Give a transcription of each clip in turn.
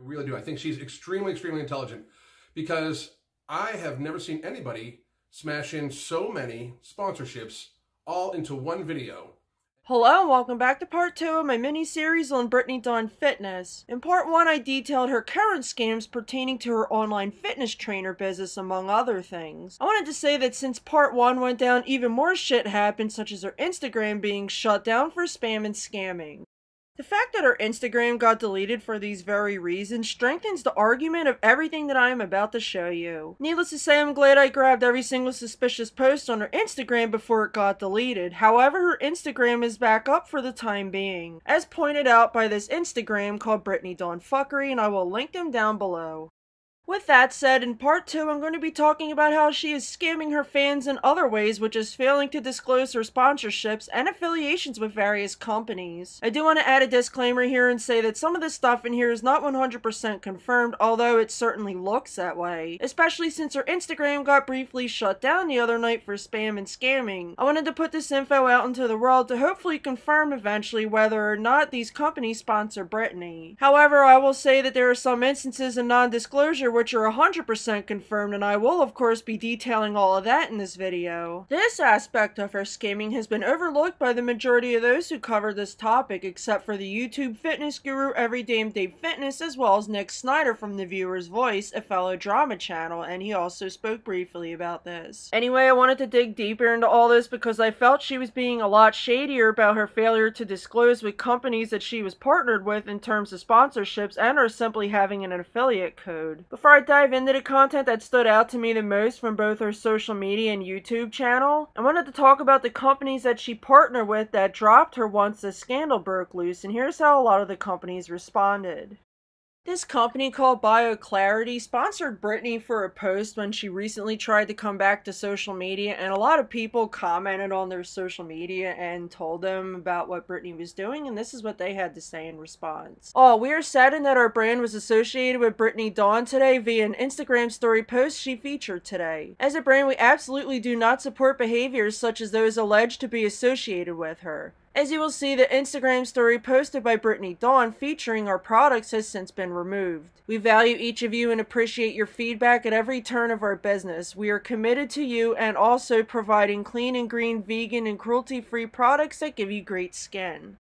really do. I think she's extremely, extremely intelligent because I have never seen anybody smash in so many sponsorships all into one video. Hello and welcome back to part 2 of my mini-series on Brittany Dawn Fitness. In part 1 I detailed her current scams pertaining to her online fitness trainer business among other things. I wanted to say that since part 1 went down, even more shit happened, such as her Instagram being shut down for spam and scamming. The fact that her Instagram got deleted for these very reasons strengthens the argument of everything that I am about to show you. Needless to say, I'm glad I grabbed every single suspicious post on her Instagram before it got deleted. However, her Instagram is back up for the time being, as pointed out by this Instagram called Brittany Dawn Fuckery, and I will link them down below. With that said, in part 2, I'm going to be talking about how she is scamming her fans in other ways, which is failing to disclose her sponsorships and affiliations with various companies. I do want to add a disclaimer here and say that some of this stuff in here is not 100% confirmed, although it certainly looks that way, especially since her Instagram got briefly shut down the other night for spam and scamming. I wanted to put this info out into the world to hopefully confirm eventually whether or not these companies sponsor Brittany. However, I will say that there are some instances in non-disclosure which are 100% confirmed, and I will of course be detailing all of that in this video. This aspect of her scamming has been overlooked by the majority of those who cover this topic, except for the YouTube fitness guru Everydamn Fitness, as well as Nick Snyder from The Viewer's Voice, a fellow drama channel, and he also spoke briefly about this. Anyway, I wanted to dig deeper into all this because I felt she was being a lot shadier about her failure to disclose with companies that she was partnered with in terms of sponsorships and or simply having an affiliate code. Before I dive into the content that stood out to me the most from both her social media and YouTube channel, I wanted to talk about the companies that she partnered with that dropped her once the scandal broke loose, and here's how a lot of the companies responded. This company called BioClarity sponsored Brittany for a post when she recently tried to come back to social media, and a lot of people commented on their social media and told them about what Brittany was doing, and this is what they had to say in response. "Oh, we are saddened that our brand was associated with Brittany Dawn today via an Instagram story post she featured today. As a brand, we absolutely do not support behaviors such as those alleged to be associated with her. As you will see, the Instagram story posted by Brittany Dawn featuring our products has since been removed. We value each of you and appreciate your feedback at every turn of our business. We are committed to you and also providing clean and green, vegan and cruelty-free products that give you great skin."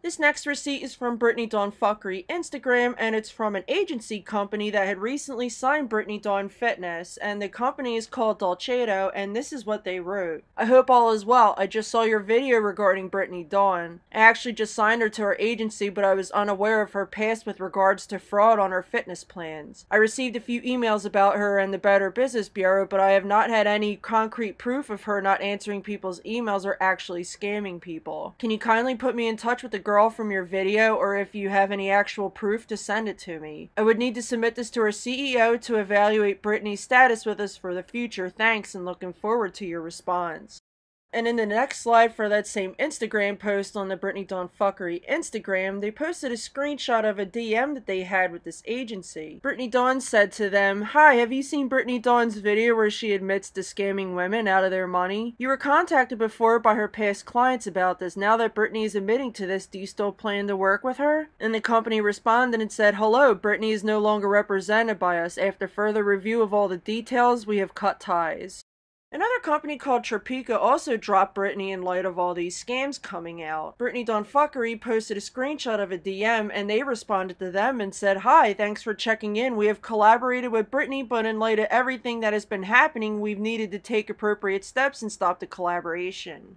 This next receipt is from Brittany Dawn Fuckery Instagram, and it's from an agency company that had recently signed Brittany Dawn Fitness, and the company is called Dolcedo, and this is what they wrote. "I hope all is well. I just saw your video regarding Brittany Dawn. I actually just signed her to our agency, but I was unaware of her past with regards to fraud on her fitness plans. I received a few emails about her and the Better Business Bureau, but I have not had any concrete proof of her not answering people's emails or actually scamming people. Can you kindly put me in touch with the girl from your video, or if you have any actual proof to send it to me. I would need to submit this to our CEO to evaluate Brittany's status with us for the future. Thanks, and looking forward to your response." And in the next slide for that same Instagram post on the Brittany Dawn Fuckery Instagram, they posted a screenshot of a DM that they had with this agency. Brittany Dawn said to them, "Hi, have you seen Brittany Dawn's video where she admits to scamming women out of their money? You were contacted before by her past clients about this. Now that Brittany is admitting to this, do you still plan to work with her?" And the company responded and said, "Hello, Brittany is no longer represented by us. After further review of all the details, we have cut ties." Another company called Tropico also dropped Brittany in light of all these scams coming out. Brittany Dawn Fuckery posted a screenshot of a DM, and they responded to them and said, "Hi, thanks for checking in. We have collaborated with Brittany, but in light of everything that has been happening, we've needed to take appropriate steps and stop the collaboration."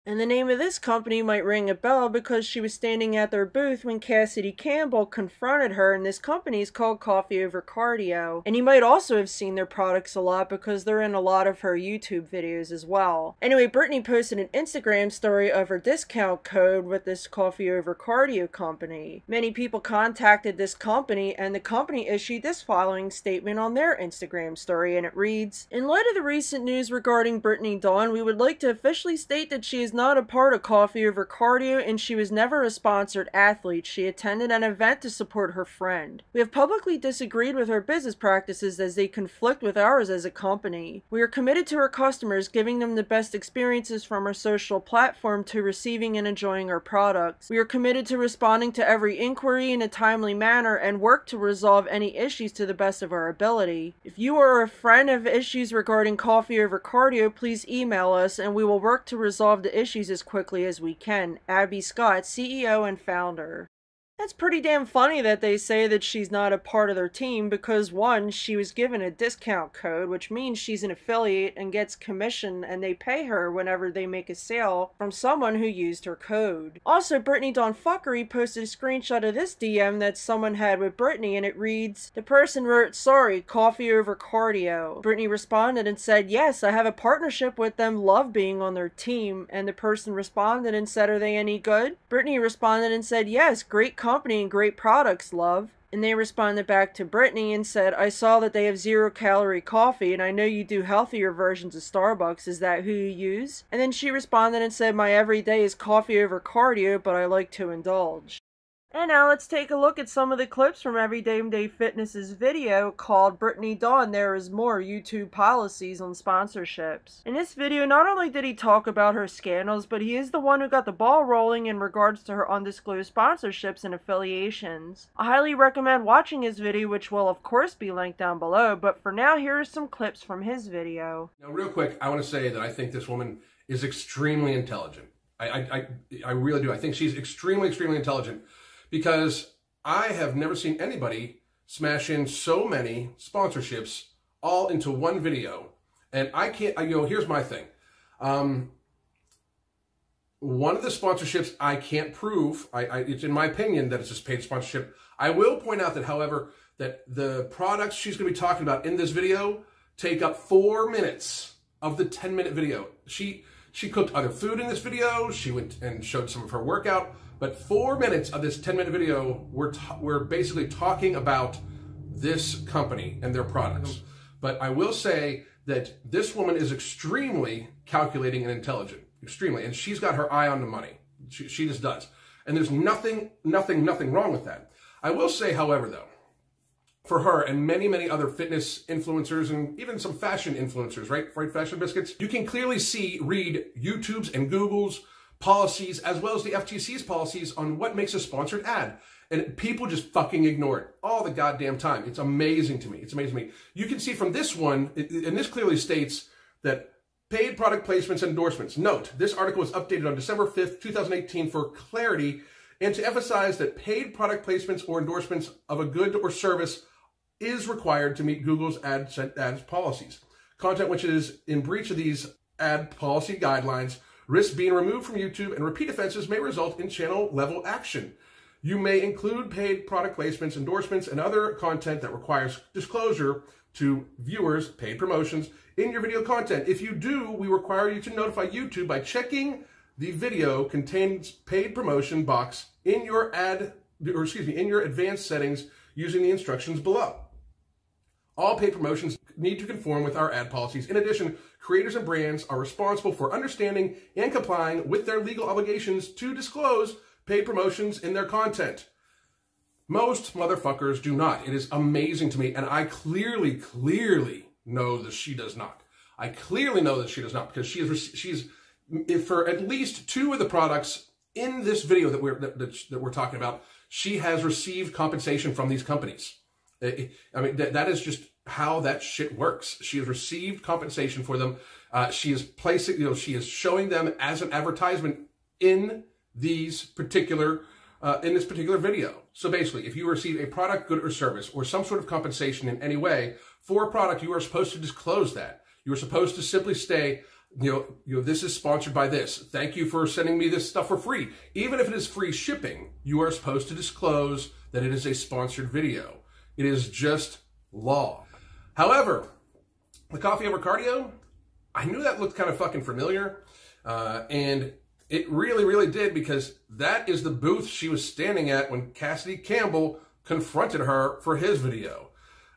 And the name of this company might ring a bell because she was standing at their booth when Cassidy Campbell confronted her, and this company is called Coffee Over Cardio. And you might also have seen their products a lot because they're in a lot of her YouTube videos as well. Anyway, Brittany posted an Instagram story of her discount code with this Coffee Over Cardio company. Many people contacted this company, and the company issued this following statement on their Instagram story, and it reads, "In light of the recent news regarding Brittany Dawn, we would like to officially state that she is not a part of Coffee Over Cardio, and she was never a sponsored athlete. She attended an event to support her friend. We have publicly disagreed with her business practices as they conflict with ours as a company. We are committed to our customers, giving them the best experiences from our social platform to receiving and enjoying our products. We are committed to responding to every inquiry in a timely manner and work to resolve any issues to the best of our ability. If you are a friend of issues regarding Coffee Over Cardio, please email us and we will work to resolve the issues as quickly as we can. Abby Scott, CEO and founder. That's pretty damn funny that they say that she's not a part of their team because, one, she was given a discount code, which means she's an affiliate and gets commission, and they pay her whenever they make a sale from someone who used her code. Also, Brittany Dawn Fuckery posted a screenshot of this DM that someone had with Brittany, and it reads, "The person wrote, 'Sorry, Coffee Over Cardio.' Brittany responded and said, 'Yes, I have a partnership with them, love being on their team.' And the person responded and said, 'Are they any good?' Brittany responded and said, 'Yes, great company and great products, love.' And they responded back to Brittany and said, 'I saw that they have 0-calorie coffee and I know you do healthier versions of Starbucks. Is that who you use?' And then she responded and said, 'My everyday is coffee over cardio, but I like to indulge.'" And now let's take a look at some of the clips from Everyday Fitness's video called Brittany Dawn, There Is More, YouTube Policies on Sponsorships. In this video, not only did he talk about her scandals, but he is the one who got the ball rolling in regards to her undisclosed sponsorships and affiliations. I highly recommend watching his video, which will of course be linked down below, but for now, here are some clips from his video. Now, real quick, I want to say that I think this woman is extremely intelligent. I really do. I think she's extremely intelligent. Because I have never seen anybody smash in so many sponsorships all into one video. And I can't, here's my thing. One of the sponsorships I can't prove, it's in my opinion that it's a paid sponsorship. I will point out that, however, that the products she's going to be talking about in this video take up 4 minutes of the 10-minute video. She cooked other food in this video. She went and showed some of her workout. But 4 minutes of this 10-minute video, we're basically talking about this company and their products. But I will say that this woman is extremely calculating and intelligent, extremely, and she's got her eye on the money. She just does. And there's nothing wrong with that. I will say, however, though, for her and many other fitness influencers and even some fashion influencers, right, Fashion Biscuits, you can clearly read YouTube's and Google's policies as well as the FTC's policies on what makes a sponsored ad. And people just fucking ignore it all the goddamn time. It's amazing to me. It's amazing to me. You can see from this one, and this clearly states that paid product placements and endorsements. Note, this article was updated on December 5th, 2018 for clarity and to emphasize that paid product placements or endorsements of a good or service is required to meet Google's ads policies. Content which is in breach of these ad policy guidelines risks being removed from YouTube, and repeat offenses may result in channel-level action. You may include paid product placements, endorsements, and other content that requires disclosure to viewers, paid promotions, in your video content. If you do, we require you to notify YouTube by checking the video contains paid promotion box in your in your advanced settings using the instructions below. All paid promotions need to conform with our ad policies. In addition, creators and brands are responsible for understanding and complying with their legal obligations to disclose paid promotions in their content. Most motherfuckers do not. It is amazing to me, and I clearly know that she does not. I clearly know that she does not, because she's for at least 2 of the products in this video that we're talking about, she has received compensation from these companies. I mean, that is just how that shit works. She has received compensation for them. She is placing, she is showing them as an advertisement in these particular, in this particular video. So basically, if you receive a product, good, or service, or some sort of compensation in any way for a product, you are supposed to disclose that. You are supposed to simply say, this is sponsored by this. Thank you for sending me this stuff for free. Even if it is free shipping, you are supposed to disclose that it is a sponsored video. It is just law. However, the Coffee Over Cardio, I knew that looked kind of fucking familiar. And it really did, because that is the booth she was standing at when Cassidy Campbell confronted her for his video.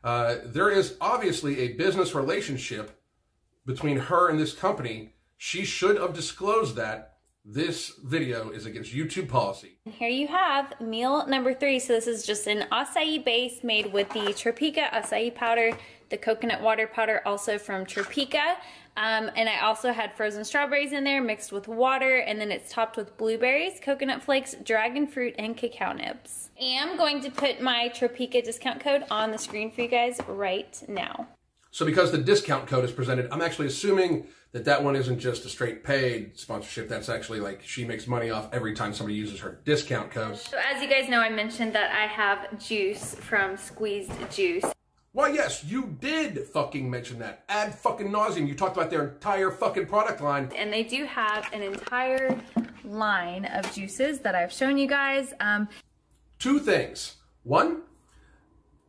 There is obviously a business relationship between her and this company. She should have disclosed that This video is against YouTube policy. And here you have meal number 3. So this is just an acai base made with the Tropica acai powder, the coconut water powder also from Tropica. And I also had frozen strawberries in there mixed with water, and then it's topped with blueberries, coconut flakes, dragon fruit, and cacao nibs. I am going to put my Tropica discount code on the screen for you guys right now. So because the discount code is presented, I'm actually assuming that that one isn't just a straight paid sponsorship. That's actually like she makes money off every time somebody uses her discount code. So as you guys know, I mentioned that I have juice from Squeezed Juice. Why, yes, you did fucking mention that. Ad fucking nauseum. You talked about their entire fucking product line. And they do have an entire line of juices that I've shown you guys. 2 things. 1,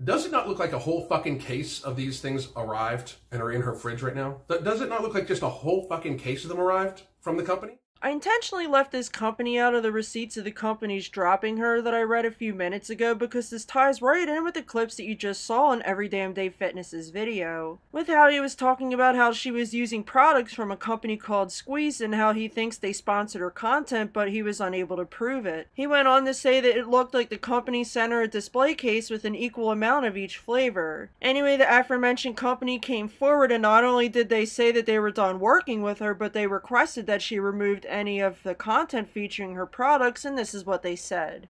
does it not look like a whole fucking case of these things arrived and are in her fridge right now? Does it not look like just a whole fucking case of them arrived from the company? I intentionally left this company out of the receipts of the companies dropping her that I read a few minutes ago because this ties right in with the clips that you just saw in Every Damn Day Fitness's video. With how he was talking about how she was using products from a company called Squeeze and how he thinks they sponsored her content but he was unable to prove it. He went on to say that it looked like the company sent her a display case with an equal amount of each flavor. Anyway, the aforementioned company came forward and not only did they say that they were done working with her, but they requested that she removed any of the content featuring her products, and this is what they said.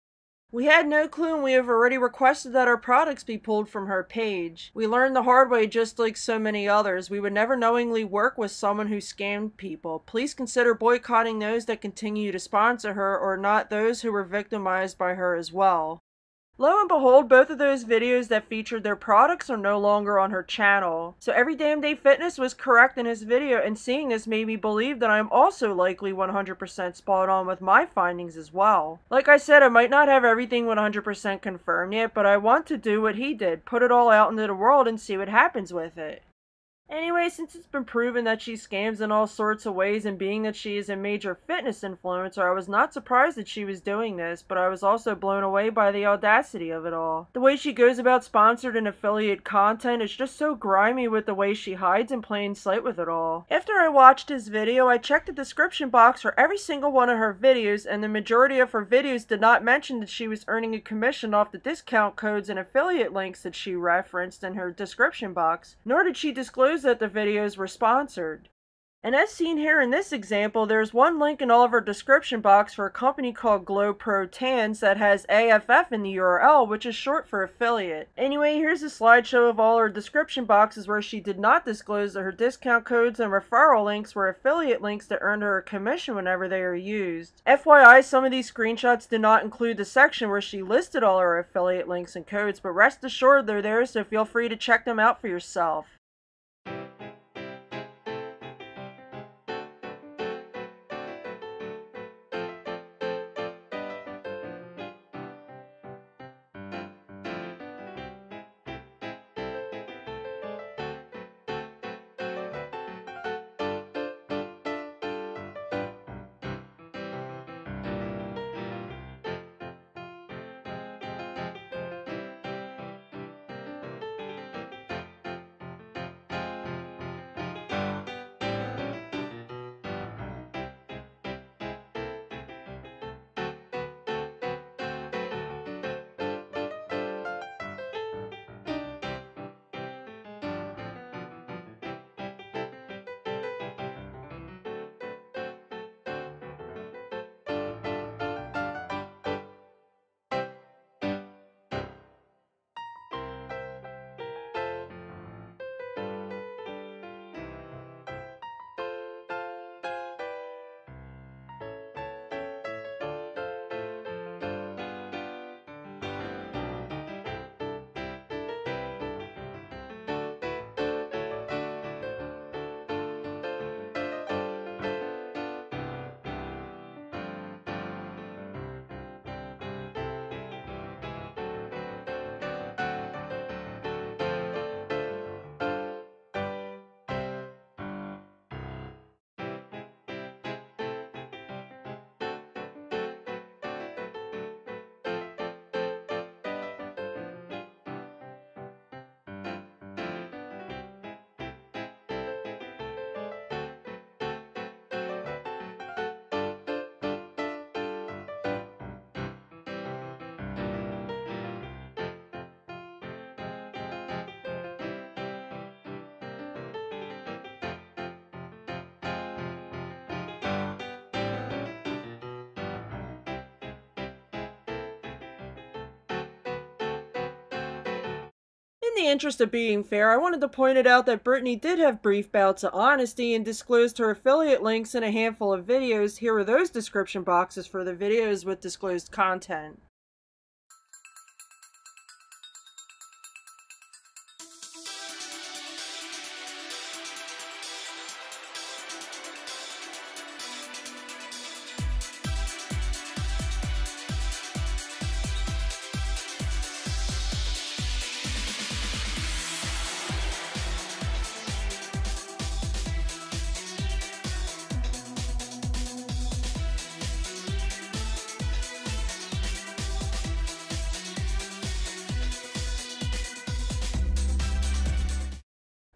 We had no clue and we have already requested that our products be pulled from her page. We learned the hard way just like so many others. We would never knowingly work with someone who scammed people. Please consider boycotting those that continue to sponsor her or not those who were victimized by her as well. Lo and behold, both of those videos that featured their products are no longer on her channel. So Every Damn Day Fitness was correct in his video, and seeing this made me believe that I am also likely 100% spot on with my findings as well. Like I said, I might not have everything 100% confirmed yet, but I want to do what he did, put it all out into the world and see what happens with it. Anyway, since it's been proven that she scams in all sorts of ways, and being that she is a major fitness influencer, I was not surprised that she was doing this, but I was also blown away by the audacity of it all. The way she goes about sponsored and affiliate content is just so grimy with the way she hides in plain sight with it all. After I watched his video, I checked the description box for every single one of her videos, and the majority of her videos did not mention that she was earning a commission off the discount codes and affiliate links that she referenced in her description box, nor did she disclose that the videos were sponsored. And as seen here in this example, there's one link in all of our description box for a company called Glow Pro Tans that has AFF in the URL, which is short for affiliate. Anyway, here's a slideshow of all her description boxes where she did not disclose that her discount codes and referral links were affiliate links that earned her a commission whenever they are used. FYI, some of these screenshots did not include the section where she listed all her affiliate links and codes, but rest assured they're there, so feel free to check them out for yourself. In the interest of being fair, I wanted to point it out that Brittany did have brief bouts of honesty and disclosed her affiliate links in a handful of videos. Here are those description boxes for the videos with disclosed content.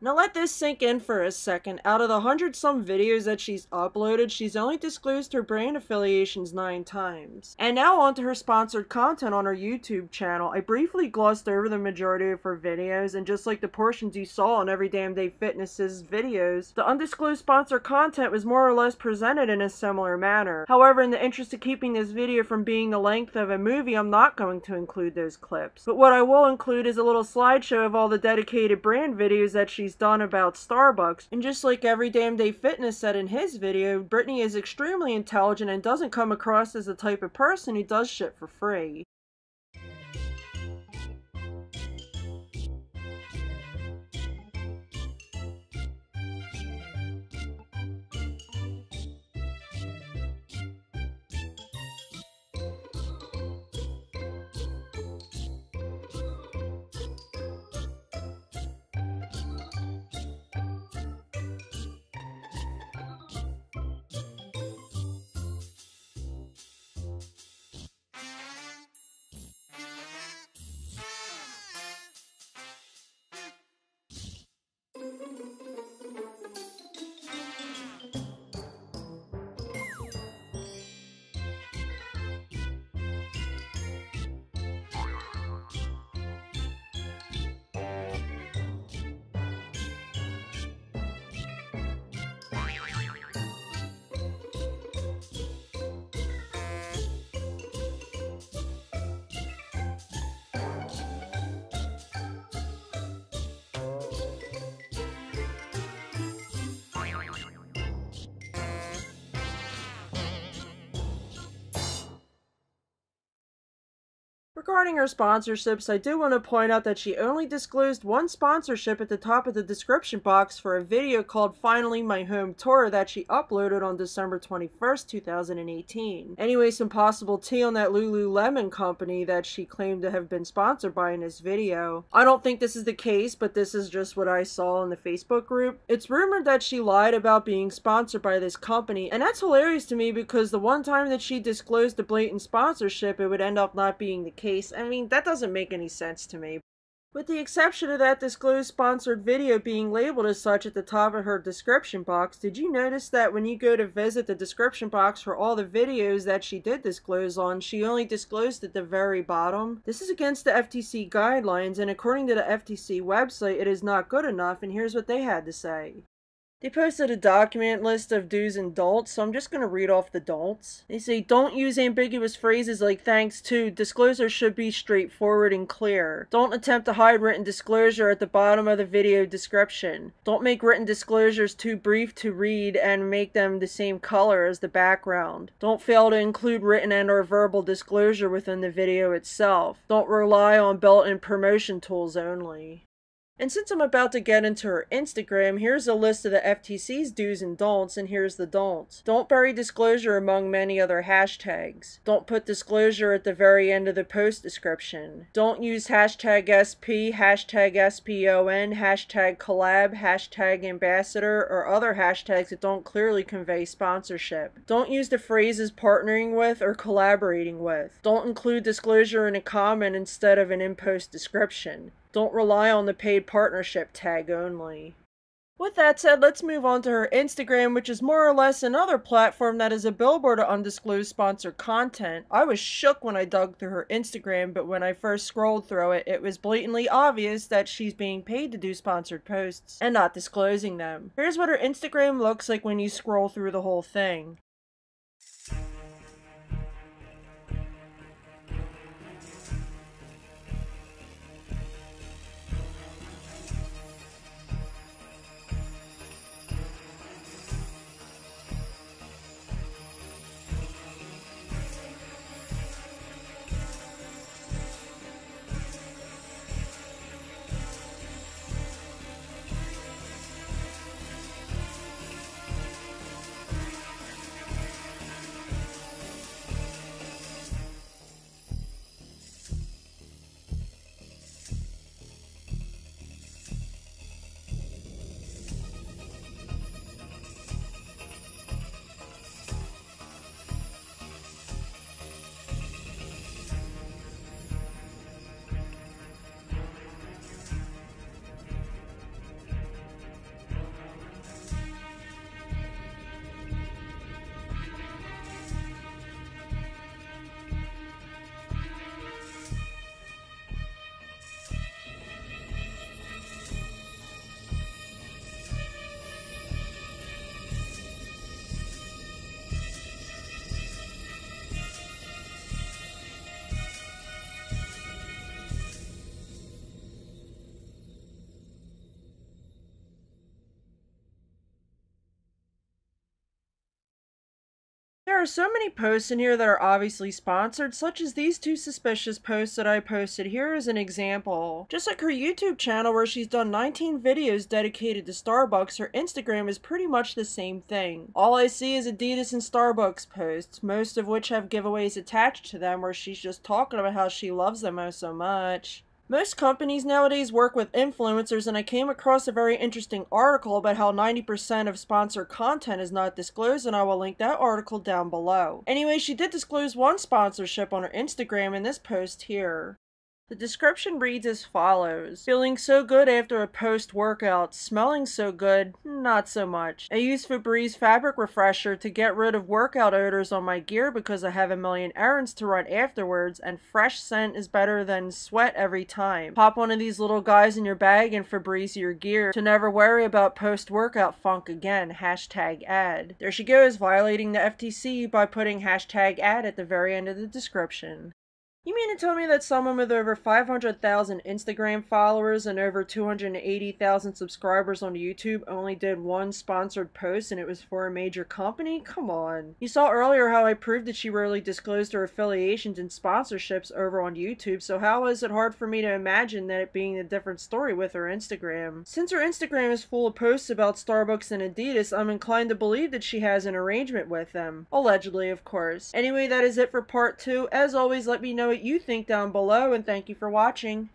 Now let this sink in for a second. Out of the 100-some videos that she's uploaded, she's only disclosed her brand affiliations 9 times. And now onto her sponsored content on her YouTube channel. I briefly glossed over the majority of her videos, and just like the portions you saw on Every Damn Day Fitness's videos, the undisclosed sponsored content was more or less presented in a similar manner. However, in the interest of keeping this video from being the length of a movie, I'm not going to include those clips. But what I will include is a little slideshow of all the dedicated brand videos that she's done about Starbucks. And just like Every Damn Day Fitness said in his video, Brittany is extremely intelligent and doesn't come across as the type of person who does shit for free. Regarding her sponsorships, I do want to point out that she only disclosed one sponsorship at the top of the description box for a video called Finally My Home Tour that she uploaded on December 21st, 2018. Anyway, some possible tea on that Lululemon company that she claimed to have been sponsored by in this video. I don't think this is the case, but this is just what I saw in the Facebook group. It's rumored that she lied about being sponsored by this company, and that's hilarious to me because the one time that she disclosed a blatant sponsorship, it would end up not being the case. I mean, that doesn't make any sense to me. With the exception of that disclosed sponsored video being labeled as such at the top of her description box, did you notice that when you go to visit the description box for all the videos that she did disclose on, she only disclosed at the very bottom? This is against the FTC guidelines, and according to the FTC website, it is not good enough, and here's what they had to say. They posted a document list of do's and don'ts, so I'm just going to read off the don'ts. They say, don't use ambiguous phrases like thanks to. Disclosure should be straightforward and clear. Don't attempt to hide written disclosure at the bottom of the video description. Don't make written disclosures too brief to read and make them the same color as the background. Don't fail to include written and or verbal disclosure within the video itself. Don't rely on built-in promotion tools only. And since I'm about to get into her Instagram, here's a list of the FTC's do's and don'ts, and here's the don'ts. Don't bury disclosure among many other hashtags. Don't put disclosure at the very end of the post description. Don't use hashtag SP, hashtag SPON, hashtag collab, hashtag ambassador, or other hashtags that don't clearly convey sponsorship. Don't use the phrases partnering with or collaborating with. Don't include disclosure in a comment instead of an in-post description. Don't rely on the paid partnership tag only. With that said, let's move on to her Instagram, which is more or less another platform that is a billboard of undisclosed sponsored content. I was shook when I dug through her Instagram, but when I first scrolled through it, it was blatantly obvious that she's being paid to do sponsored posts and not disclosing them. Here's what her Instagram looks like when you scroll through the whole thing. are so many posts in here that are obviously sponsored, such as these two suspicious posts that I posted here as an example. Just like her YouTube channel where she's done 19 videos dedicated to Starbucks, her Instagram is pretty much the same thing. All I see is Adidas and Starbucks posts, most of which have giveaways attached to them where she's just talking about how she loves them oh so much. Most companies nowadays work with influencers, and I came across a very interesting article about how 90% of sponsored content is not disclosed, and I will link that article down below. Anyway, she did disclose one sponsorship on her Instagram in this post here. The description reads as follows. Feeling so good after a post-workout. Smelling so good, not so much. I use Febreze fabric refresher to get rid of workout odors on my gear because I have a million errands to run afterwards, and fresh scent is better than sweat every time. Pop one of these little guys in your bag and Febreze your gear to never worry about post-workout funk again. #ad. There she goes, violating the FTC by putting #ad at the very end of the description. You mean to tell me that someone with over 500,000 Instagram followers and over 280,000 subscribers on YouTube only did one sponsored post and it was for a major company? Come on. You saw earlier how I proved that she rarely disclosed her affiliations and sponsorships over on YouTube, so how is it hard for me to imagine that it being a different story with her Instagram? Since her Instagram is full of posts about Starbucks and Adidas, I'm inclined to believe that she has an arrangement with them. Allegedly, of course. Anyway, that is it for part 2. As always, let me know what you think down below, and thank you for watching.